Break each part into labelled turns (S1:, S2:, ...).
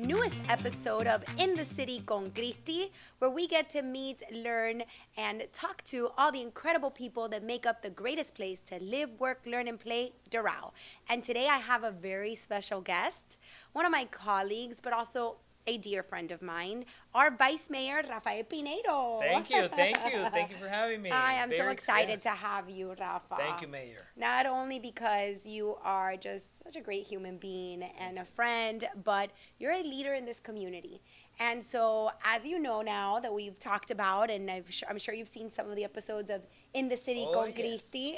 S1: newest episode of In the City con Cristi, where we get to meet, learn, and talk to all the incredible people that make up the greatest place to live, work, learn, and play, Doral. And today I have a very special guest, one of my colleagues, but also a dear friend of mine, our Vice Mayor, Rafael Pineyro.
S2: Thank you. Thank you for having me.
S1: I am so excited to have you, Rafa.
S2: Thank you, Mayor.
S1: Not only because you are just such a great human being and a friend, but you're a leader in this community. And so, as you know now that we've talked about, and I'm sure you've seen some of the episodes of In the City con Cristi,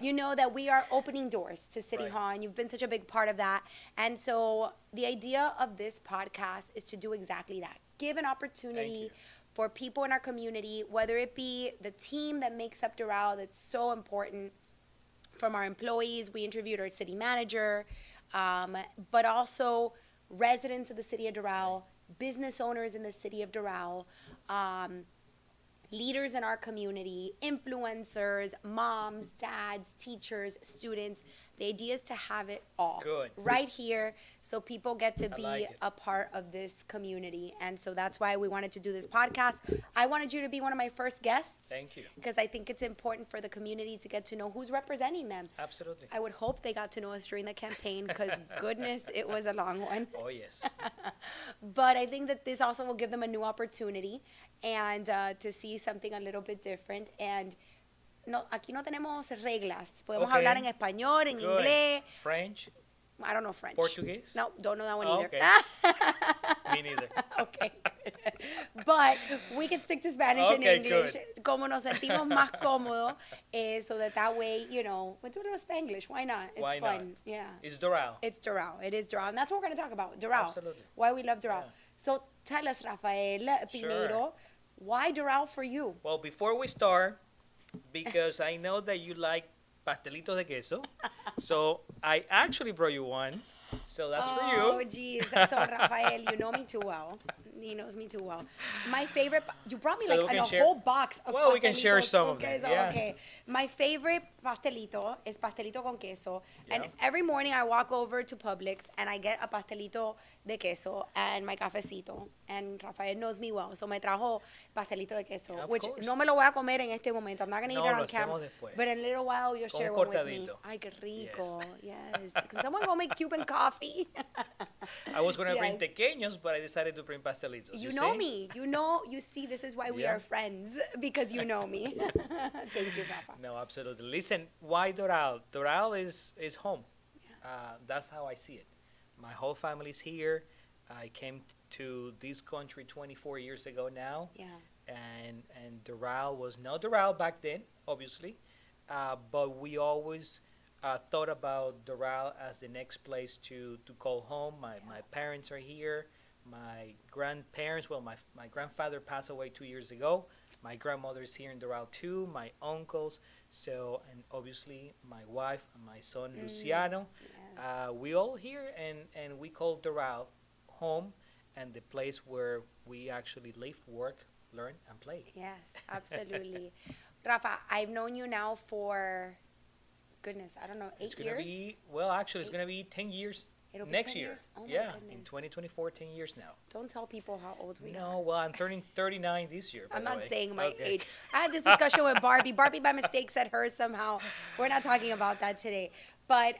S1: you know that we are opening doors to City Hall, and you've been such a big part of that. And so the idea of this podcast is to do exactly that. Give an opportunity for people in our community, whether it be the team that makes up Doral, that's so important, from our employees. We interviewed our city manager, but also residents of the city of Doral, business owners in the city of Doral, leaders in our community, influencers, moms, dads, teachers, students. The idea is to have it all right here so people get to be a part of this community. And so that's why we wanted to do this podcast. I wanted you to be one of my first guests.
S2: Thank you.
S1: Because I think it's important for the community to get to know who's representing them.
S2: Absolutely.
S1: I would hope they got to know us during the campaign because, goodness, it was a long one.
S2: Oh, yes.
S1: But I think that this also will give them a new opportunity and to see something a little bit different. And no, aquí no tenemos reglas. Podemos hablar en español, en inglés.
S2: French?
S1: I don't know French.
S2: Portuguese?
S1: No, don't know that one either.
S2: Okay. Me neither.
S1: Okay. But we can stick to Spanish and English. Good. Como nos sentimos más cómodos, so that way, you know, we do it in Spanglish. Why not? It's fun. Not? Yeah.
S2: It's Doral.
S1: It's Doral. It is Doral. And that's what we're going to talk about. Doral.
S2: Absolutely.
S1: Why we love Doral.
S2: Yeah.
S1: So tell us, Rafael Pineyro, why Doral for you?
S2: Well, before we start, because I know that you like pastelitos de queso, so I actually brought you one. So that's for you.
S1: Oh, geez. So, Rafael, you know me too well. He knows me too well. My favorite, you brought me whole box of pastelitos.
S2: Well, we can share some of them.
S1: Yes. Okay. My favorite pastelito is pastelito con queso. Yeah. And every morning I walk over to Publix and I get a pastelito de queso and my cafecito. And Rafael knows me well. So me trajo pastelito de queso,
S2: of
S1: which
S2: course.
S1: No me lo voy a comer en este momento. I'm not going to eat it on camera. But in a little while you'll share one with me. Ay, qué rico. Yes. Can someone go make Cuban coffee?
S2: I was going to bring tequeños, but I decided to bring pastelitos.
S1: You know me. You see, this is why we are friends, because you know me. Thank you, Rafa.
S2: No, absolutely. Listen, why Doral? Doral is home. Yeah. That's how I see it. My whole family's here. I came to this country 24 years ago now. Yeah. And Doral was not Doral back then, obviously, but we always thought about Doral as the next place to call home. My parents are here. My grandparents, my grandfather passed away 2 years ago. My grandmother is here in Doral too. My uncles, and obviously my wife and my son Luciano. Yeah. We all here, and we call Doral home and the place where we actually live, work, learn, and play.
S1: Yes, absolutely. Rafa, I've known you now for, goodness, I don't know, 8 years?
S2: It's going to be 10 years.
S1: It'll be
S2: next
S1: 10
S2: year.
S1: Years? Oh
S2: yeah, in 2024, 10 years now.
S1: Don't tell people how old we are.
S2: No, well, I'm turning 39 this year.
S1: I'm not saying my age. I had this discussion with Barbie. Barbie, by mistake, said hers somehow. We're not talking about that today. But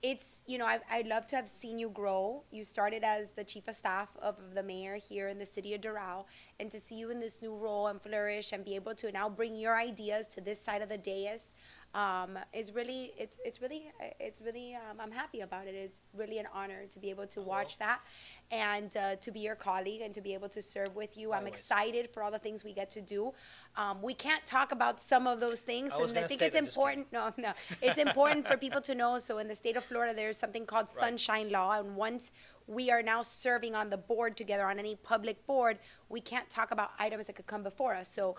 S1: it's, I'd love to have seen you grow. You started as the chief of staff of the mayor here in the city of Doral, and to see you in this new role and flourish and be able to now bring your ideas to this side of the dais. It's really, I'm happy about it. It's really an honor to be able to watch that and to be your colleague and to be able to serve with you. I'm excited for all the things we get to do. We can't talk about some of those things, and I think it's important. No, it's important for people to know. So in the state of Florida, there's something called Sunshine Law, and once we are now serving on the board together, on any public board, we can't talk about items that could come before us. So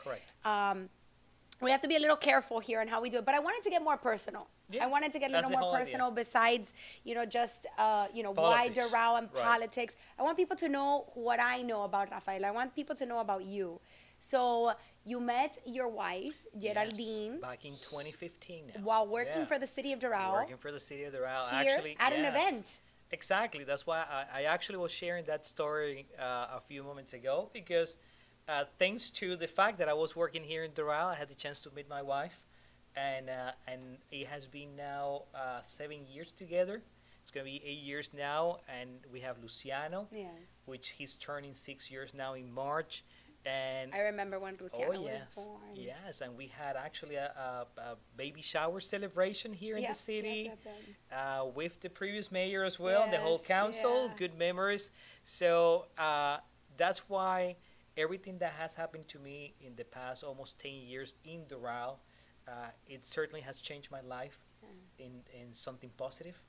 S1: we have to be a little careful here on how we do it. But I wanted to get more personal. Yeah, I wanted to get a little more personal idea. Besides, just, why Doral and politics. I want people to know what I know about Rafael. I want people to know about you. So you met your wife, Geraldine.
S2: Yes, back in 2015 now.
S1: While working for the city of Doral.
S2: Working for the city of Doral.
S1: Here,
S2: actually,
S1: at an event.
S2: Exactly. That's why I actually was sharing that story a few moments ago because thanks to the fact that I was working here in Doral, I had the chance to meet my wife, and it has been now 7 years together. It's gonna be 8 years now, and we have Luciano,
S1: Yes.
S2: which he's turning 6 years now in March, and
S1: I remember when
S2: oh
S1: Luciano was
S2: yes,
S1: born.
S2: yes, and we had actually a baby shower celebration here in
S1: Yep,
S2: the city
S1: yep, yep, yep.
S2: with the previous mayor as well, the whole
S1: Yes,
S2: council,
S1: yeah.
S2: good memories. So that's why everything that has happened to me in the past almost 10 years in Doral, it certainly has changed my life in something positive.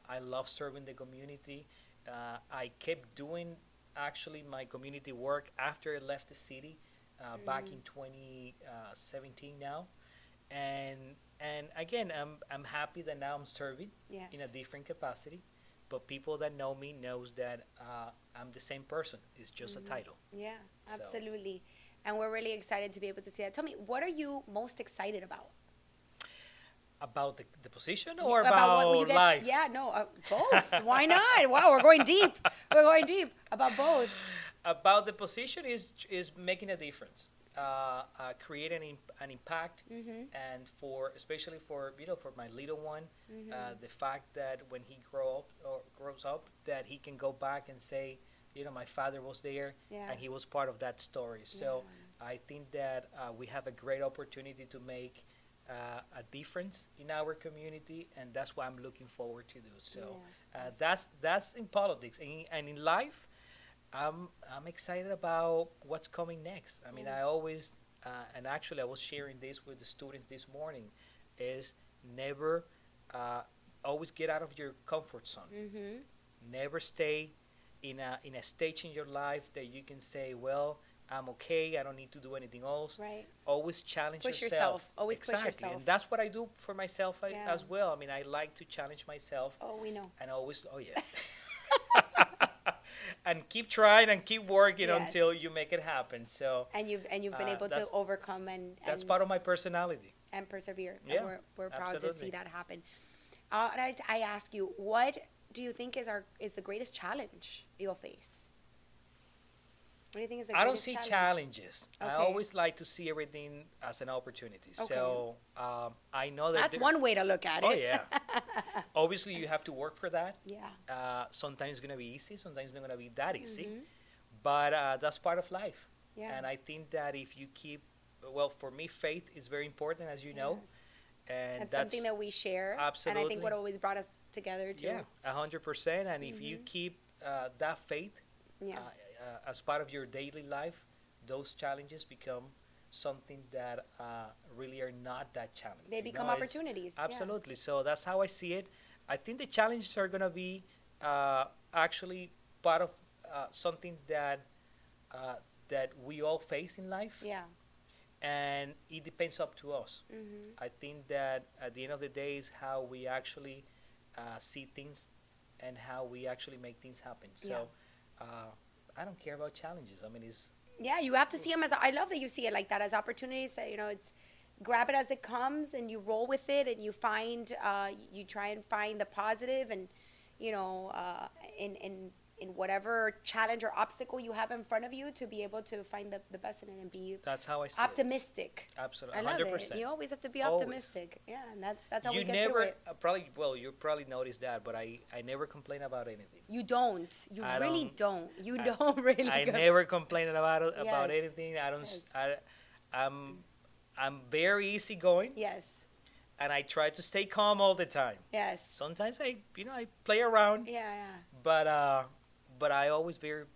S2: I love serving the community. I kept doing actually my community work after I left the city back in 2017 now. And and again, I'm happy that now I'm serving
S1: Yes.
S2: in a different capacity, but people that know me knows that I'm the same person. It's just a title.
S1: Yeah,
S2: So-
S1: absolutely. And we're really excited to be able to see that. Tell me, what are you most excited about?
S2: About the position
S1: You-
S2: or
S1: what
S2: about
S1: will you get?
S2: life?
S1: Yeah, no, both. Why not? Wow, we're going deep. We're going deep about both.
S2: About the position is making a difference, creating an impact, and for especially for for my little one, the fact that when he grows up, that he can go back and say, my father was there,
S1: Yeah.
S2: and he was part of that story. So I think that we have a great opportunity to make a difference in our community, and that's what I'm looking forward to do. So that's in politics, and in life. I'm excited about what's coming next. I mean, I always, and actually, I was sharing this with the students this morning, is never, always get out of your comfort zone. Never stay in a stage in your life that you can say, well, I'm okay. I don't need to do anything else.
S1: Right.
S2: Always challenge
S1: Push
S2: yourself.
S1: yourself. Always push
S2: Exactly.
S1: yourself.
S2: And that's what I do for myself
S1: Yeah.
S2: as well. I mean, I like to challenge myself.
S1: Oh, we know.
S2: And always, oh yes. And keep trying and keep working
S1: Yes.
S2: until you make it happen. So
S1: And you've been able to
S2: that's-
S1: overcome and
S2: that's part of my personality.
S1: and persevere.
S2: Yeah,
S1: And we're proud to
S2: absolutely.
S1: see that happen. I ask you, what do you think is the greatest challenge you'll face? What do you think is the
S2: I don't
S1: greatest
S2: see
S1: challenge?
S2: challenges. I
S1: Okay.
S2: always like to see everything as an opportunity.
S1: Okay.
S2: So I know that
S1: That's one way to look at it.
S2: Oh yeah. Obviously, you have to work for that.
S1: Yeah.
S2: Sometimes it's gonna be easy. Sometimes it's not gonna be that easy. But that's part of life.
S1: Yeah.
S2: And I think that if you keep, well, for me, faith is very important, as you know.
S1: Yes.
S2: And
S1: That's something that we share. And I
S2: Absolutely.
S1: think what always brought us together too.
S2: Yeah, 100%. And if you keep that faith
S1: Yeah.
S2: as part of your daily life, those challenges become something that really are not that challenging.
S1: They
S2: You
S1: become
S2: know, it's-
S1: opportunities. Yeah.
S2: Absolutely. So that's how I see it. I think the challenges are going to be actually part of something that we all face in life,
S1: Yeah.
S2: and it depends up to us.
S1: Mhm.
S2: I think that at the end of the day is how we actually see things and how we actually make things happen. So I don't care about challenges. I mean, it's
S1: Yeah, you have to see them as. I love that you see it like that, as opportunities. That, it's grab it as it comes, and you roll with it, and you find, you try and find the positive, and in whatever challenge or obstacle you have in front of you, to be able to find the best in it and be
S2: that's how I see it.
S1: optimistic.
S2: Absolutely,
S1: I love
S2: 100%.
S1: it. You always have to be
S2: Always.
S1: optimistic. Yeah, and that's how
S2: You
S1: we get
S2: never
S1: through it.
S2: you probably noticed that, but I never complain about anything.
S1: You don't. You
S2: I
S1: really don't. You
S2: I-
S1: don't really.
S2: I
S1: go-
S2: never complain about
S1: Yes.
S2: anything. I don't.
S1: Yes.
S2: I'm very easygoing,
S1: Yes.
S2: and I try to stay calm all the time.
S1: Yes.
S2: Sometimes I play around,
S1: Yeah.
S2: but I always very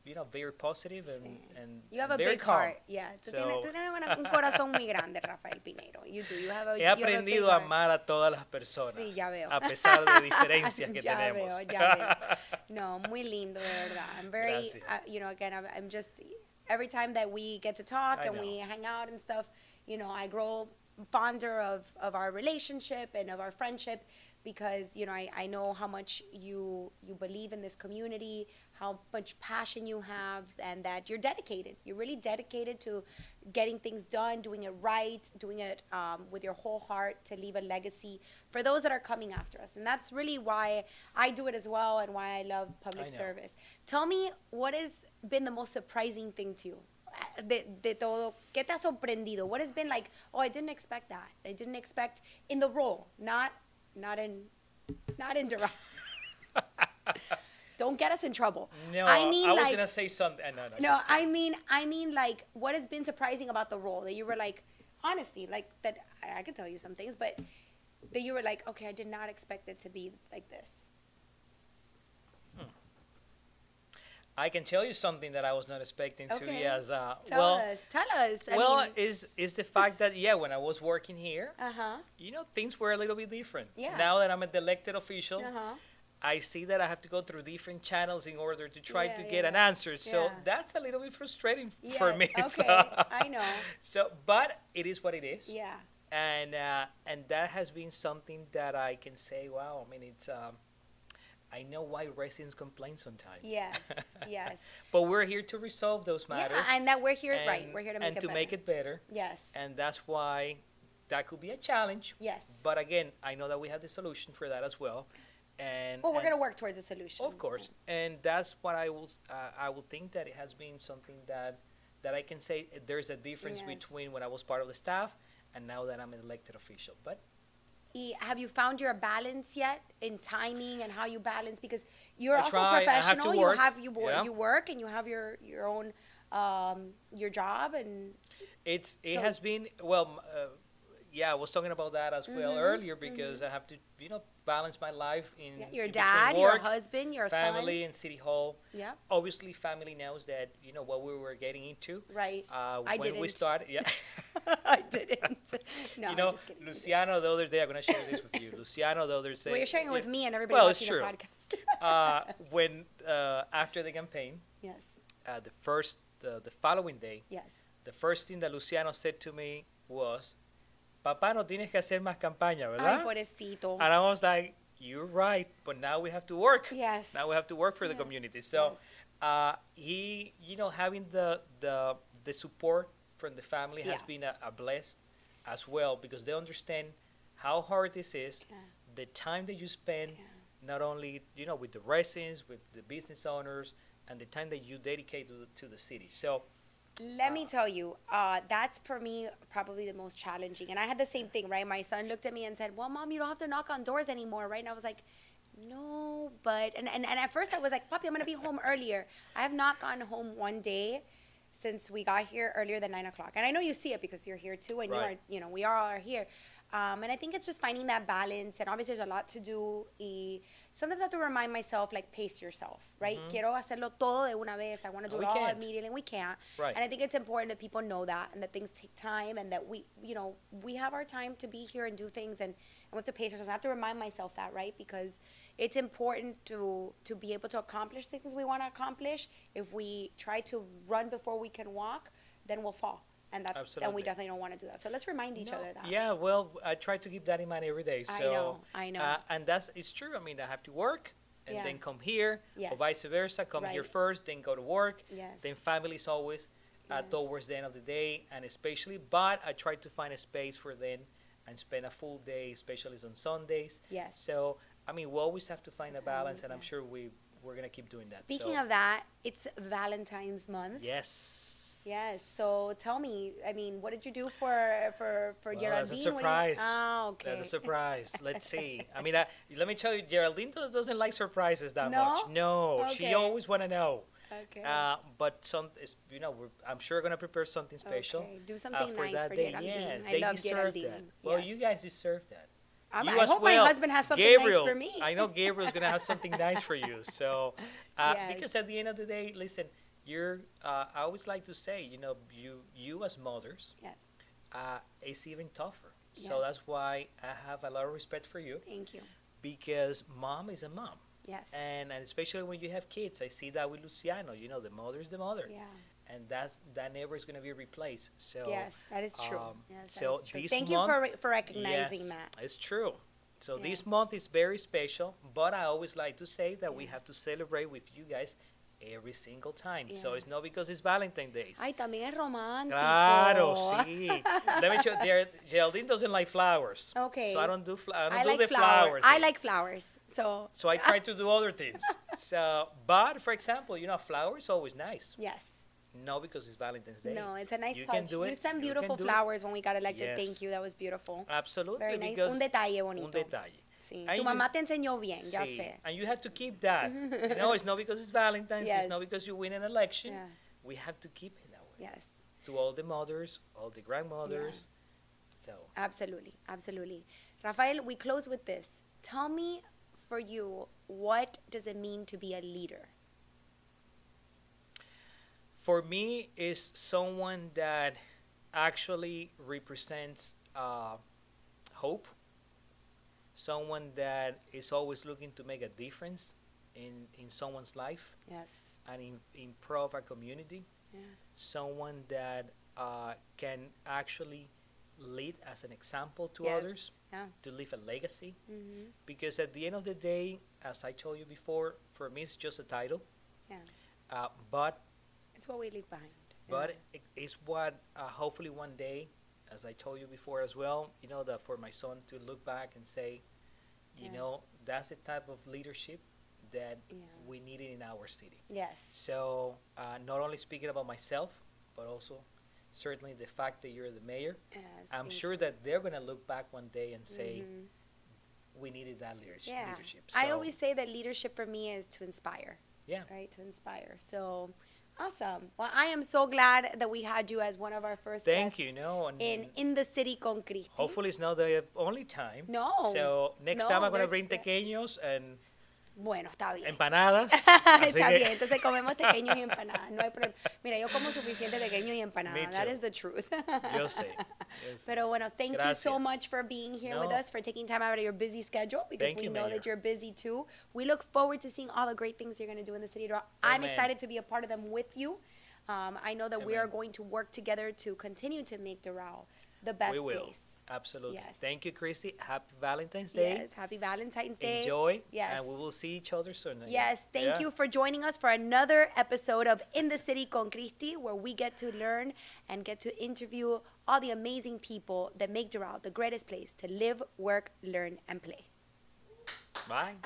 S2: positive
S1: Sí.
S2: and
S1: You have a
S2: very
S1: big
S2: calm.
S1: heart. Yeah. Tú
S2: So-
S1: tienes un corazón muy grande, Rafael Pineyro. You do. You have a.
S2: He
S1: you have a big
S2: aprendido a
S1: heart.
S2: amar a todas las personas,
S1: Sí, ya veo.
S2: a pesar de diferencias que
S1: Ya
S2: tenemos.
S1: veo, ya veo. No, muy lindo, de verdad. I'm very,
S2: Gracias.
S1: again, I'm just, every time that we get to talk
S2: I
S1: and
S2: know.
S1: we hang out and stuff, I grow fonder of our relationship and of our friendship, because, you know, I know how much you believe in this community, how much passion you have, and that you're dedicated. You're really dedicated to getting things done, doing it right, doing it with your whole heart to leave a legacy for those that are coming after us. And that's really why I do it as well, and why I love public service. Tell me, what has been the most surprising thing to you? De todo, ¿qué te ha sorprendido? What has been like, oh, I didn't expect that. I didn't expect in the role, not in Doral. Don't get us in trouble.
S2: No,
S1: I mean,
S2: I was
S1: like,
S2: gonna say something.
S1: No, I mean, like, what has been surprising about the role that you were like, honestly, like that I could tell you some things, but that you were like, okay, I did not expect it to be like this.
S2: I can tell you something that I was not expecting to.
S1: Okay.
S2: Yes.
S1: Tell us.
S2: Is the fact that when I was working here, things were a little bit different.
S1: Yeah.
S2: Now that I'm an elected official,
S1: Uh-huh.
S2: I see that I have to go through different channels in order to try to get an answer. So that's a little bit frustrating for me.
S1: Okay,
S2: So,
S1: I know.
S2: So, but it is what it is.
S1: Yeah.
S2: And that has been something that I can say, wow, I mean, it's I know why residents complain sometimes.
S1: Yes, yes.
S2: But we're here to resolve those matters.
S1: Yeah, and that we're here, right? We're here to make
S2: and
S1: it
S2: to
S1: better.
S2: make it better.
S1: Yes.
S2: And that's why that could be a challenge.
S1: Yes.
S2: But again, I know that we have the solution for that as well. And
S1: well, we're going to work towards a solution.
S2: Of course. And that's what I will think that it has been something that I can say there's a difference between when I was part of the staff and now that I'm an elected official. But
S1: have you found your balance yet in timing and how you balance? Because you're also
S2: try.
S1: professional.
S2: You
S1: work and you have your own your job, and
S2: it has been I was talking about that as well earlier because I have to balance my life in
S1: your
S2: in
S1: dad,
S2: work,
S1: your husband, your
S2: family,
S1: son.
S2: and city hall.
S1: Yeah.
S2: Obviously, family knows that what we were getting into.
S1: Right.
S2: When we started,
S1: I didn't. No, I'm just kidding.
S2: Luciano, the other day, I'm going to share this with you. Luciano, the other day.
S1: Well, you're sharing it with me and everybody watching the podcast.
S2: When after the campaign,
S1: yes.
S2: The following day,
S1: yes.
S2: The first thing that Luciano said to me was, "Papá, no tienes que hacer más campaña, ¿verdad?"
S1: Ay, pobrecito.
S2: And I was like, "You're right, but now we have to work.
S1: Yes.
S2: Now we have to work for the community." So, he, having the support from the family has been a bless as well, because they understand how hard this is, the time that you spend, not only with the residents, with the business owners, and the time that you dedicate to the city. So.
S1: Let me tell you, that's for me probably the most challenging. And I had the same thing, right? My son looked at me and said, "Well, Mom, you don't have to knock on doors anymore," right? And I was like, "No, but..." And at first I was like, "Papi, I'm going to be home earlier." I have not gone home one day since we got here earlier than 9 o'clock. And I know you see it because you're here too, and you are, we all are here. And I think it's just finding that balance. And obviously there's a lot to do. Sometimes I have to remind myself, like, pace yourself, right? Quiero hacerlo todo de una vez. I want to do it all immediately, and we can't.
S2: Right.
S1: And I think it's important that people know that, and that things take time, and that we have our time to be here and do things, and we have to pace ourselves. I have to remind myself that, right? Because it's important to be able to accomplish the things we want to accomplish. If we try to run before we can walk, then we'll fall. And we definitely don't want to do that. So let's remind each other that.
S2: Yeah, well, I try to keep that in mind every day. So
S1: I know.
S2: And it's true. I mean, I have to work and then come here, or vice versa. Come here first, then go to work.
S1: Yes.
S2: Then family is always towards the end of the day, and especially. But I try to find a space for them and spend a full day, especially on Sundays.
S1: Yes.
S2: So I mean, we always have to find a balance, and I'm sure we're gonna keep doing that.
S1: Speaking of that, it's Valentine's month.
S2: Yes.
S1: Yes. So tell me, I mean, what did you do for Geraldine?
S2: That's a surprise.
S1: Okay.
S2: That's a surprise. Let's see. I mean, let me tell you, Geraldine doesn't like surprises that much. No,
S1: okay.
S2: She always want to know.
S1: Okay.
S2: But I'm sure gonna prepare something special.
S1: Okay. Do something
S2: for
S1: nice
S2: that
S1: for
S2: day.
S1: Geraldine.
S2: Yes,
S1: I
S2: they
S1: love
S2: deserve
S1: Geraldine.
S2: that. Well,
S1: Yes.
S2: you guys deserve that.
S1: I hope my husband has something
S2: Gabriel,
S1: nice for me.
S2: I know Gabriel's gonna have something nice for you. So, because at the end of the day, listen. I always like to say, you as mothers,
S1: yes,
S2: it's even tougher.
S1: Yes.
S2: So that's why I have a lot of respect for you.
S1: Thank you.
S2: Because mom is a mom.
S1: Yes.
S2: And especially when you have kids, I see that with Luciano. The mother is the mother.
S1: Yeah.
S2: And that never is going to be replaced. So
S1: yes, that is true.
S2: So
S1: that is true. Thank you for recognizing that.
S2: It's true. So
S1: Yeah.
S2: this month is very special, but I always like to say that we have to celebrate with you guys every single time. So
S1: Yeah.
S2: it's not because it's Valentine's Day.
S1: Ay, también es romántico.
S2: Claro, sí. Let me show. Geraldine doesn't like flowers.
S1: Okay.
S2: So I don't do I don't
S1: I
S2: do
S1: like
S2: the
S1: flowers.
S2: flower
S1: I
S2: thing.
S1: like flowers. So
S2: So I try to do other things. So, but for example, flowers always nice.
S1: yes.
S2: No, because it's Valentine's Day.
S1: No, it's a nice
S2: You
S1: touch.
S2: can do
S1: You
S2: it.
S1: sent
S2: You
S1: beautiful
S2: can do it.
S1: flowers when we got elected.
S2: Yes.
S1: Thank you. That was beautiful.
S2: Absolutely.
S1: Very nice.
S2: Because
S1: Un detalle bonito.
S2: un detalle.
S1: Sí.
S2: And
S1: Tu mamá te enseñó bien, ya
S2: Sí,
S1: sé.
S2: and you have to keep that. It's not because it's Valentine's.
S1: Yes.
S2: It's not because you win an election.
S1: Yeah.
S2: We have to keep it that way.
S1: Yes.
S2: To all the mothers, all the grandmothers. So
S1: Absolutely. Absolutely. Rafael, we close with this. Tell me, for you, what does it mean to be a leader?
S2: for me, is someone that actually represents hope. Someone that is always looking to make a difference in someone's life
S1: Yes.
S2: and improve our community.
S1: Yeah.
S2: Someone that can actually lead as an example to
S1: Yes.
S2: others,
S1: Yeah.
S2: to leave a legacy.
S1: Mm-hmm.
S2: Because at the end of the day, as I told you before, for me it's just a title.
S1: Yeah.
S2: But
S1: It's what we leave behind.
S2: but it's what hopefully one day, as I told you before as well, that for my son to look back and say,
S1: Yeah.
S2: that's the type of leadership that
S1: Yeah.
S2: we needed in our city.
S1: Yes.
S2: So not only speaking about myself, but also certainly the fact that you're the mayor.
S1: Yes.
S2: I'm
S1: thank
S2: sure
S1: you.
S2: that they're going to look back one day and say,
S1: Mhm.
S2: we needed that leadership.
S1: Yeah.
S2: leadership.
S1: I
S2: So,
S1: always say that leadership for me is to inspire.
S2: Yeah.
S1: Right? To inspire. So awesome. Well, I am so glad that we had you as one of our first
S2: Thank
S1: guests
S2: you. No, and
S1: in the city con Cristi.
S2: hopefully it's not the only time.
S1: No.
S2: So next
S1: No,
S2: time I'm going to
S1: there's-
S2: bring tequeños and
S1: Bueno, está bien.
S2: empanadas. Así
S1: Está
S2: que-
S1: bien, entonces comemos tequeños y empanadas. No hay problema. Mira, yo como suficiente tequeño y
S2: Me
S1: empanada. That
S2: too.
S1: is the truth.
S2: Yo sé. Yo sé.
S1: Pero bueno, thank you so
S2: Gracias.
S1: much for being here with
S2: No.
S1: us, for taking time out of your busy schedule, because
S2: Thank
S1: we
S2: you,
S1: know
S2: Mayor.
S1: that you're busy too. We look forward to seeing all the great things you're going to do in the city. I'm
S2: Amen.
S1: excited to be a part of them with you. I know that we are
S2: Amen.
S1: going to work together to continue to make Doral the best
S2: We will.
S1: place.
S2: Absolutely.
S1: Yes.
S2: Thank you, Christy. Happy Valentine's Day.
S1: Yes, happy Valentine's Day.
S2: Enjoy.
S1: Yes.
S2: And we will see each other soon.
S1: Yes, thank
S2: Yeah.
S1: you for joining us for another episode of In the City con Cristi, where we get to learn and get to interview all the amazing people that make Doral the greatest place to live, work, learn, and play.
S2: Bye.